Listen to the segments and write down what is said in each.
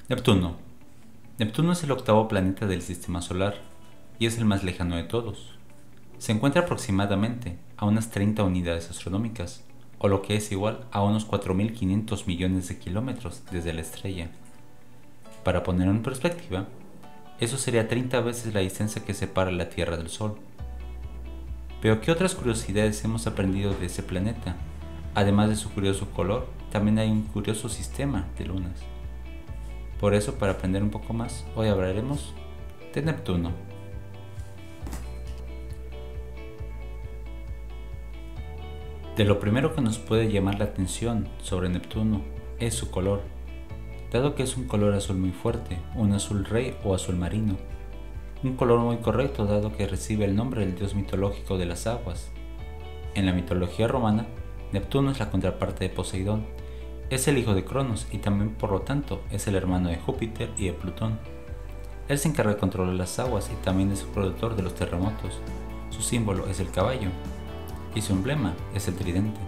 Neptuno. Neptuno es el octavo planeta del Sistema Solar y es el más lejano de todos. Se encuentra aproximadamente a unas 30 unidades astronómicas, o lo que es igual a unos 4.500 millones de kilómetros desde la estrella. Para ponerlo en perspectiva, eso sería 30 veces la distancia que separa la Tierra del Sol. Pero ¿qué otras curiosidades hemos aprendido de ese planeta? Además de su curioso color, también hay un curioso sistema de lunas. Por eso, para aprender un poco más, hoy hablaremos de Neptuno. De lo primero que nos puede llamar la atención sobre Neptuno es su color, dado que es un color azul muy fuerte, un azul rey o azul marino. Un color muy correcto dado que recibe el nombre del dios mitológico de las aguas. En la mitología romana, Neptuno es la contraparte de Poseidón. Es el hijo de Cronos y también por lo tanto es el hermano de Júpiter y de Plutón. Él se encarga de controlar las aguas y también es el productor de los terremotos. Su símbolo es el caballo y su emblema es el tridente.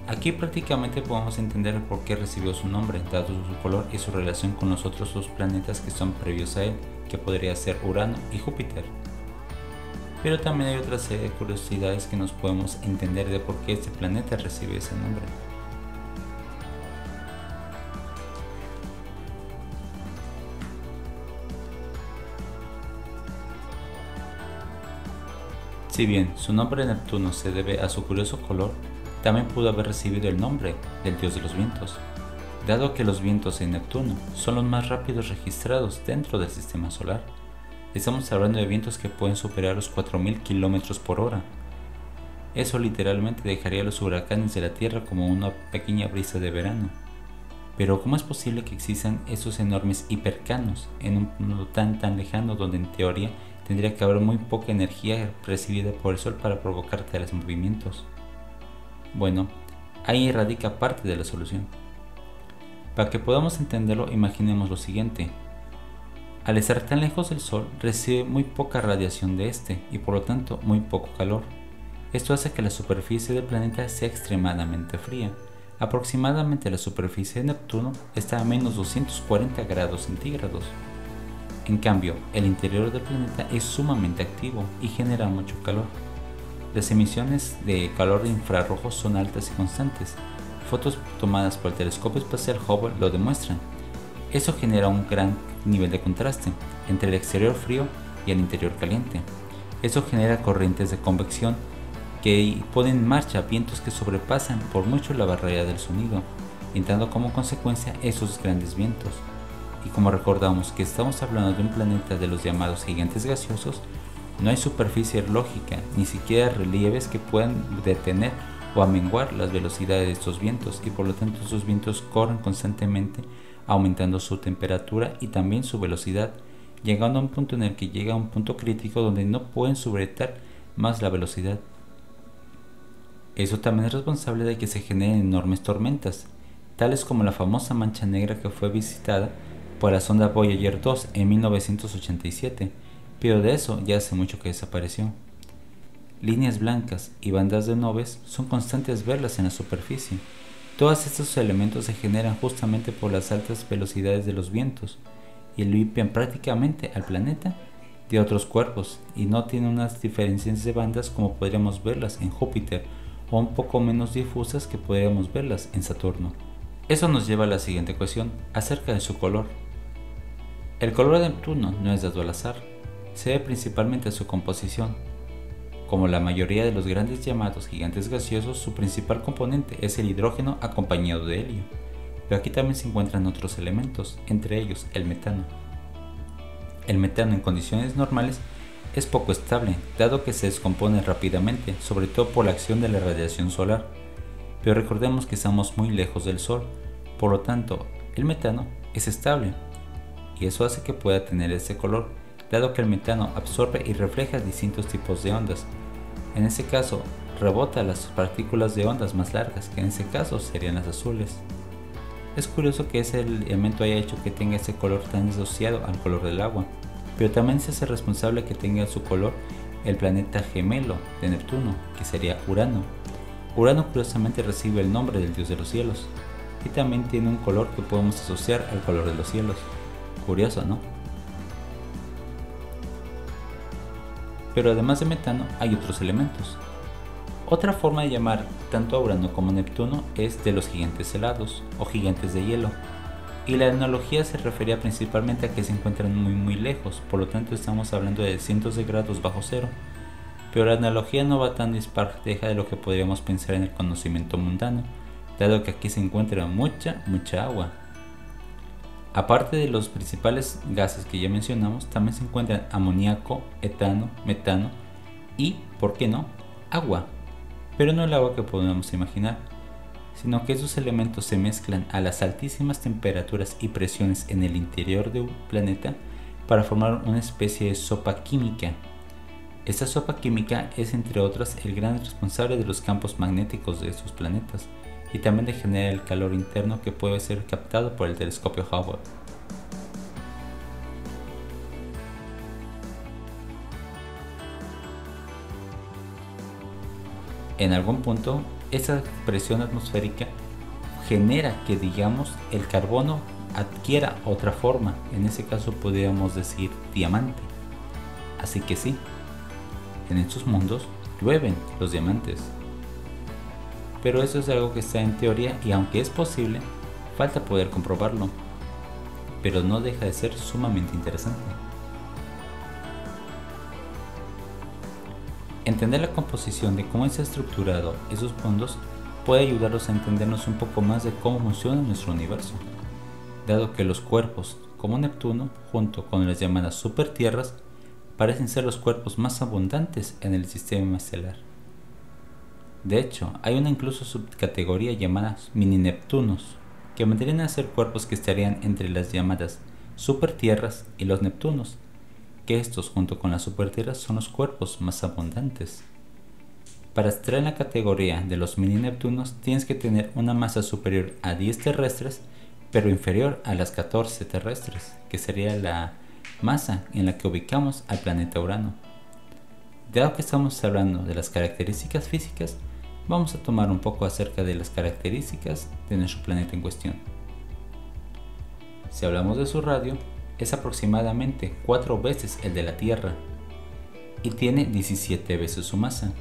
Aquí prácticamente podemos entender el por qué recibió su nombre, dado su color y su relación con los otros dos planetas que son previos a él, que podría ser Urano y Júpiter. Pero también hay otra serie de curiosidades que nos podemos entender de por qué este planeta recibe ese nombre. Si bien su nombre Neptuno se debe a su curioso color, también pudo haber recibido el nombre del dios de los vientos, dado que los vientos en Neptuno son los más rápidos registrados dentro del sistema solar. Estamos hablando de vientos que pueden superar los 4.000 km por hora. Eso literalmente dejaría a los huracanes de la Tierra como una pequeña brisa de verano. Pero ¿cómo es posible que existan esos enormes hipercanos en un mundo tan lejano donde en teoría tendría que haber muy poca energía recibida por el Sol para provocar tales movimientos? Bueno, ahí radica parte de la solución. Para que podamos entenderlo, imaginemos lo siguiente. Al estar tan lejos del Sol, recibe muy poca radiación de este y por lo tanto muy poco calor. Esto hace que la superficie del planeta sea extremadamente fría. Aproximadamente la superficie de Neptuno está a menos 240 grados centígrados. En cambio, el interior del planeta es sumamente activo y genera mucho calor. Las emisiones de calor infrarrojo son altas y constantes. Fotos tomadas por el telescopio espacial Hubble lo demuestran. Eso genera un gran nivel de contraste entre el exterior frío y el interior caliente. Eso genera corrientes de convección que ponen en marcha vientos que sobrepasan por mucho la barrera del sonido, dando como consecuencia esos grandes vientos. Y como recordamos que estamos hablando de un planeta de los llamados gigantes gaseosos, no hay superficie lógica, ni siquiera relieves que puedan detener o amenguar las velocidades de estos vientos y por lo tanto estos vientos corren constantemente aumentando su temperatura y también su velocidad, llegando a un punto en el que llega a un punto crítico donde no pueden sobrepasar más la velocidad. Eso también es responsable de que se generen enormes tormentas, tales como la famosa mancha negra que fue visitada por la sonda Voyager 2 en 1987, pero de eso ya hace mucho que desapareció. Líneas blancas y bandas de nubes son constantes verlas en la superficie. Todos estos elementos se generan justamente por las altas velocidades de los vientos y limpian prácticamente al planeta de otros cuerpos y no tienen unas diferencias de bandas como podríamos verlas en Júpiter o un poco menos difusas que podríamos verlas en Saturno. Eso nos lleva a la siguiente cuestión acerca de su color. El color de Neptuno no es dado al azar, se debe principalmente a su composición. Como la mayoría de los grandes llamados gigantes gaseosos, su principal componente es el hidrógeno acompañado de helio, pero aquí también se encuentran otros elementos, entre ellos el metano. El metano en condiciones normales es poco estable, dado que se descompone rápidamente, sobre todo por la acción de la radiación solar, pero recordemos que estamos muy lejos del Sol, por lo tanto el metano es estable, y eso hace que pueda tener ese color, dado que el metano absorbe y refleja distintos tipos de ondas. En ese caso, rebota las partículas de ondas más largas, que en ese caso serían las azules. Es curioso que ese elemento haya hecho que tenga ese color tan asociado al color del agua, pero también se hace responsable que tenga su color el planeta gemelo de Neptuno, que sería Urano. Urano curiosamente recibe el nombre del dios de los cielos. y también tiene un color que podemos asociar al color de los cielos. Curioso, ¿no? Pero además de metano hay otros elementos. Otra forma de llamar tanto a Urano como a Neptuno es de los gigantes helados o gigantes de hielo, y la analogía se refería principalmente a que se encuentran muy lejos, por lo tanto estamos hablando de cientos de grados bajo cero, pero la analogía no va tan dispareja de lo que podríamos pensar en el conocimiento mundano, dado que aquí se encuentra mucha agua. Aparte de los principales gases que ya mencionamos, también se encuentran amoníaco, etano, metano y, ¿por qué no?, agua. Pero no el agua que podemos imaginar, sino que esos elementos se mezclan a las altísimas temperaturas y presiones en el interior de un planeta para formar una especie de sopa química. Esta sopa química es, entre otras, el gran responsable de los campos magnéticos de esos planetas y también de generar el calor interno que puede ser captado por el telescopio Hubble. En algún punto, esa presión atmosférica genera que, digamos, el carbono adquiera otra forma. En ese caso podríamos decir diamante. Así que sí, en estos mundos llueven los diamantes. Pero eso es algo que está en teoría y aunque es posible, falta poder comprobarlo. Pero no deja de ser sumamente interesante. Entender la composición de cómo está estructurado esos mundos puede ayudarnos a entendernos un poco más de cómo funciona nuestro universo, dado que los cuerpos como Neptuno, junto con las llamadas supertierras, parecen ser los cuerpos más abundantes en el sistema estelar. De hecho, hay una incluso subcategoría llamada mini Neptunos, que vendrían a ser cuerpos que estarían entre las llamadas supertierras y los Neptunos, que estos junto con las supertierras son los cuerpos más abundantes. Para estar en la categoría de los mini Neptunos tienes que tener una masa superior a 10 terrestres, pero inferior a las 14 terrestres, que sería la masa en la que ubicamos al planeta Urano. Dado que estamos hablando de las características físicas, vamos a tomar un poco acerca de las características de nuestro planeta en cuestión. Si hablamos de su radio, es aproximadamente 4 veces el de la Tierra y tiene 17 veces su masa.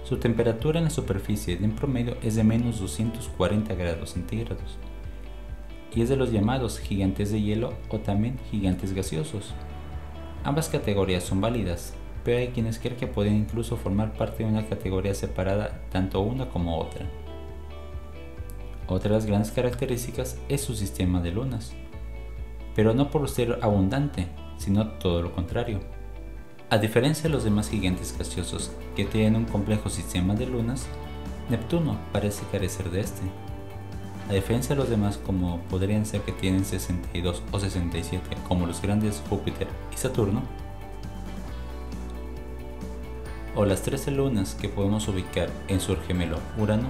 Su temperatura en la superficie en promedio es de menos 240 grados centígrados y es de los llamados gigantes de hielo o también gigantes gaseosos. Ambas categorías son válidas, pero hay quienes creen que pueden incluso formar parte de una categoría separada tanto una como otra. Otra de las grandes características es su sistema de lunas, pero no por ser abundante, sino todo lo contrario. A diferencia de los demás gigantes gaseosos que tienen un complejo sistema de lunas, Neptuno parece carecer de este. A diferencia de los demás, como podrían ser que tienen 62 o 67, como los grandes Júpiter y Saturno, o las 13 lunas que podemos ubicar en su gemelo Urano,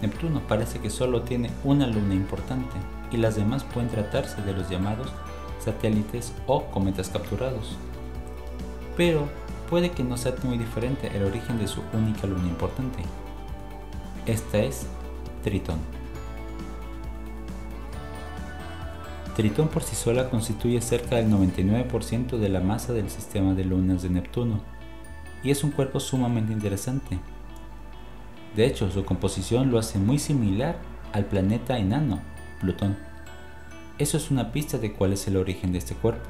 Neptuno parece que solo tiene una luna importante y las demás pueden tratarse de los llamados satélites o cometas capturados. Pero puede que no sea muy diferente el origen de su única luna importante. Esta es Tritón. Tritón por sí sola constituye cerca del 99% de la masa del sistema de lunas de Neptuno y es un cuerpo sumamente interesante. De hecho, su composición lo hace muy similar al planeta enano, Plutón. Eso es una pista de cuál es el origen de este cuerpo.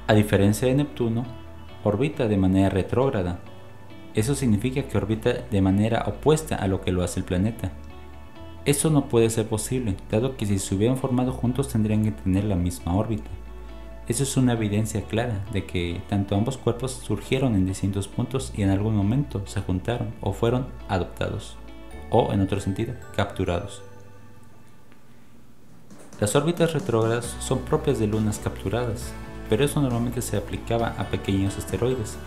A diferencia de Neptuno, orbita de manera retrógrada. Eso significa que orbita de manera opuesta a lo que lo hace el planeta. Eso no puede ser posible, dado que si se hubieran formado juntos tendrían que tener la misma órbita. Eso es una evidencia clara de que tanto ambos cuerpos surgieron en distintos puntos y en algún momento se juntaron o fueron adoptados, o en otro sentido, capturados. Las órbitas retrógradas son propias de lunas capturadas, pero eso normalmente se aplicaba a pequeños asteroides.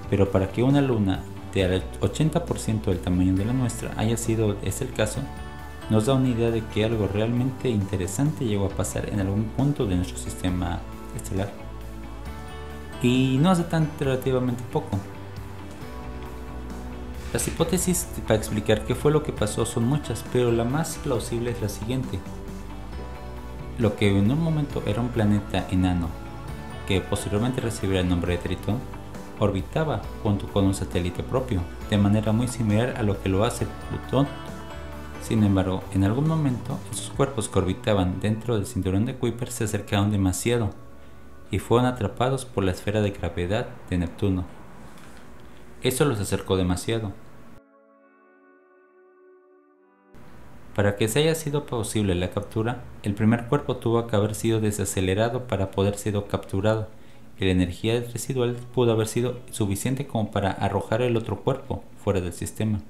Pero para que una luna del 80% del tamaño de la nuestra haya sido este el caso, nos da una idea de que algo realmente interesante llegó a pasar en algún punto de nuestro sistema estelar. Y no hace tan relativamente poco. Las hipótesis para explicar qué fue lo que pasó son muchas, pero la más plausible es la siguiente. Lo que en un momento era un planeta enano, que posteriormente recibiría el nombre de Tritón, orbitaba junto con un satélite propio, de manera muy similar a lo que lo hace Plutón. Sin embargo, en algún momento, esos cuerpos que orbitaban dentro del cinturón de Kuiper se acercaron demasiado y fueron atrapados por la esfera de gravedad de Neptuno. Eso los acercó demasiado. Para que se haya sido posible la captura, el primer cuerpo tuvo que haber sido desacelerado para poder ser capturado, y la energía residual pudo haber sido suficiente como para arrojar el otro cuerpo fuera del sistema.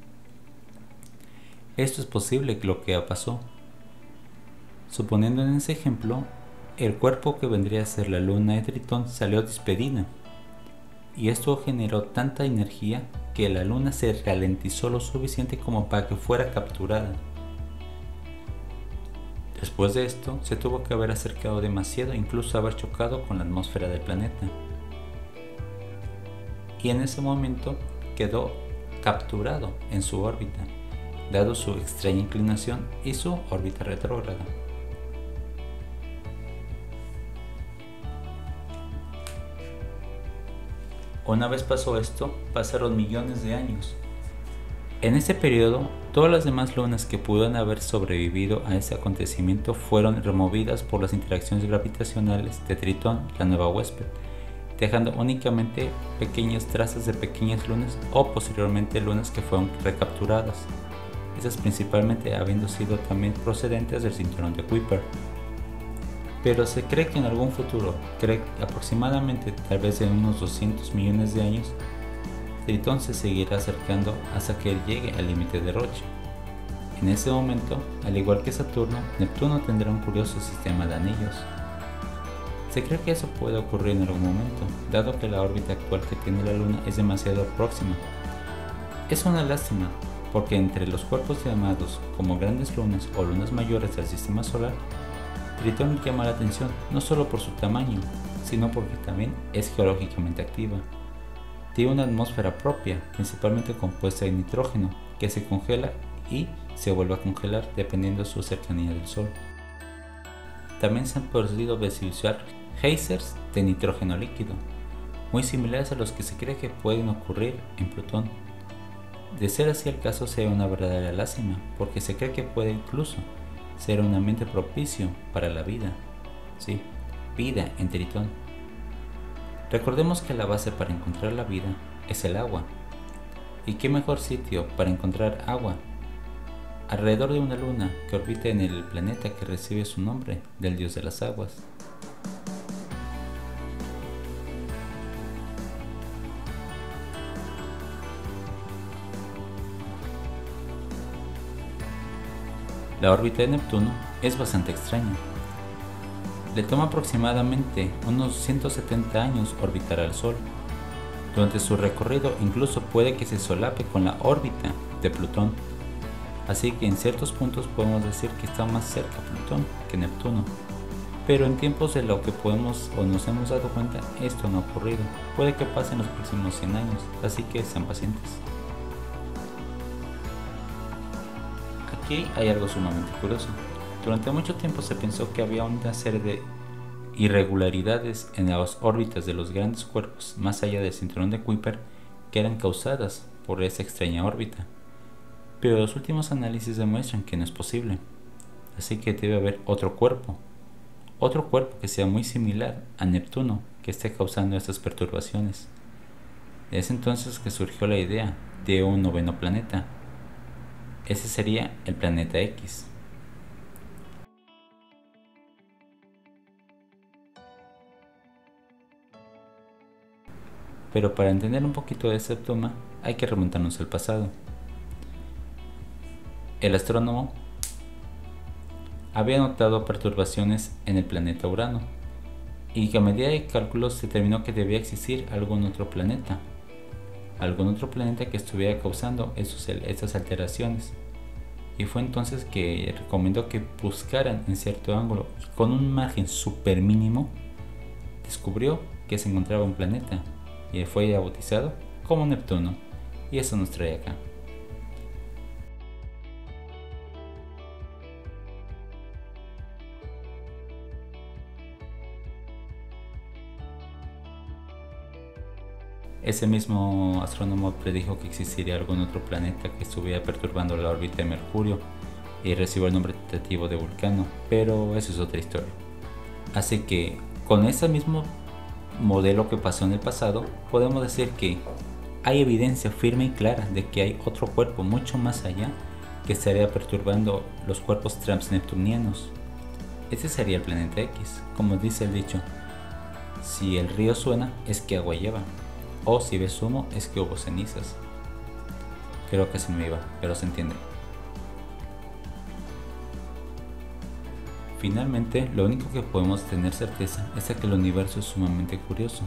Esto es posible lo que pasó. Suponiendo en ese ejemplo, el cuerpo que vendría a ser la luna de Tritón salió despedida, y esto generó tanta energía que la luna se ralentizó lo suficiente como para que fuera capturada. Después de esto, se tuvo que haber acercado demasiado, incluso haber chocado con la atmósfera del planeta. Y en ese momento quedó capturado en su órbita, dado su extraña inclinación y su órbita retrógrada. Una vez pasó esto, pasaron millones de años. En ese periodo, todas las demás lunas que pudieron haber sobrevivido a ese acontecimiento fueron removidas por las interacciones gravitacionales de Tritón, la nueva huésped, dejando únicamente pequeñas trazas de pequeñas lunas o posteriormente lunas que fueron recapturadas, esas principalmente habiendo sido también procedentes del cinturón de Kuiper. Pero se cree que en algún futuro, aproximadamente tal vez en unos 200 millones de años, Tritón se seguirá acercando hasta que él llegue al límite de Roche. En ese momento, al igual que Saturno, Neptuno tendrá un curioso sistema de anillos. Se cree que eso puede ocurrir en algún momento, dado que la órbita actual que tiene la Luna es demasiado próxima. Es una lástima, porque entre los cuerpos llamados como grandes lunas o lunas mayores del sistema solar, Tritón llama la atención no solo por su tamaño, sino porque también es geológicamente activa. Tiene una atmósfera propia, principalmente compuesta de nitrógeno, que se congela y se vuelve a congelar dependiendo de su cercanía del Sol. También se han podido visualizar geysers de nitrógeno líquido, muy similares a los que se cree que pueden ocurrir en Plutón. De ser así el caso, sería una verdadera lástima, porque se cree que puede incluso ser un ambiente propicio para la vida. Sí, vida en Tritón. Recordemos que la base para encontrar la vida es el agua. ¿Y qué mejor sitio para encontrar agua? Alrededor de una luna que orbita en el planeta que recibe su nombre del dios de las aguas. La órbita de Neptuno es bastante extraña. Le toma aproximadamente unos 170 años orbitar al Sol. Durante su recorrido incluso puede que se solape con la órbita de Plutón. Así que en ciertos puntos podemos decir que está más cerca Plutón que Neptuno. Pero en tiempos de lo que podemos o nos hemos dado cuenta, esto no ha ocurrido. Puede que pase en los próximos 100 años, así que sean pacientes. Aquí hay algo sumamente curioso. Durante mucho tiempo se pensó que había una serie de irregularidades en las órbitas de los grandes cuerpos más allá del cinturón de Kuiper que eran causadas por esa extraña órbita. Pero los últimos análisis demuestran que no es posible. Así que debe haber otro cuerpo que sea muy similar a Neptuno que esté causando estas perturbaciones. Es entonces que surgió la idea de un noveno planeta. Ese sería el planeta X. Pero para entender un poquito de ese tema hay que remontarnos al pasado. El astrónomo había notado perturbaciones en el planeta Urano y que a medida de cálculos se determinó que debía existir algún otro planeta que estuviera causando estas alteraciones, y fue entonces que recomendó que buscaran en cierto ángulo y con un margen súper mínimo descubrió que se encontraba un planeta y fue bautizado como Neptuno, y eso nos trae acá. Ese mismo astrónomo predijo que existiría algún otro planeta que estuviera perturbando la órbita de Mercurio y recibió el nombre tentativo de Vulcano, pero eso es otra historia. Así que con ese mismo modelo que pasó en el pasado, podemos decir que hay evidencia firme y clara de que hay otro cuerpo mucho más allá que estaría perturbando los cuerpos transneptunianos. Ese sería el planeta X. Como dice el dicho, si el río suena es que agua lleva, o si ves humo es que hubo cenizas. Creo que se me iba, pero se entiende. Finalmente, lo único que podemos tener certeza es de que el universo es sumamente curioso,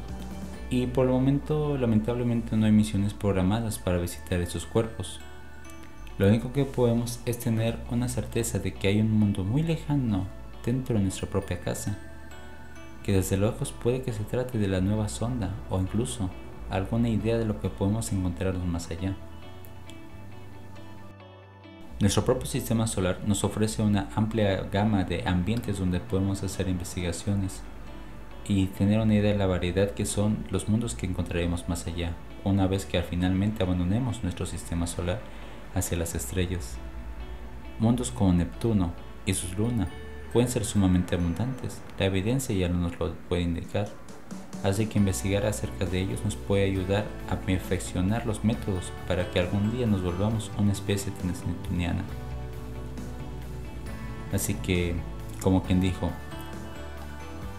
y por el momento lamentablemente no hay misiones programadas para visitar esos cuerpos. Lo único que podemos es tener una certeza de que hay un mundo muy lejano dentro de nuestra propia casa, que desde lejos puede que se trate de la nueva sonda o incluso alguna idea de lo que podemos encontrarnos más allá. Nuestro propio sistema solar nos ofrece una amplia gama de ambientes donde podemos hacer investigaciones y tener una idea de la variedad que son los mundos que encontraremos más allá, una vez que finalmente abandonemos nuestro sistema solar hacia las estrellas. Mundos como Neptuno y sus lunas pueden ser sumamente abundantes, la evidencia ya nos lo puede indicar, así que investigar acerca de ellos nos puede ayudar a perfeccionar los métodos para que algún día nos volvamos una especie transneptuniana. Así que, como quien dijo,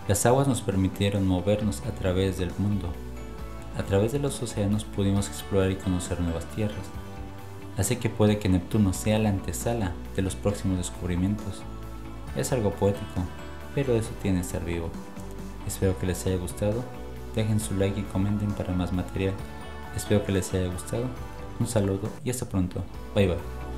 las aguas nos permitieron movernos a través del mundo. A través de los océanos pudimos explorar y conocer nuevas tierras. Así que puede que Neptuno sea la antesala de los próximos descubrimientos. Es algo poético, pero eso tiene que estar vivo. Espero que les haya gustado. Dejen su like y comenten para más material. Espero que les haya gustado. Un saludo y hasta pronto. Bye bye.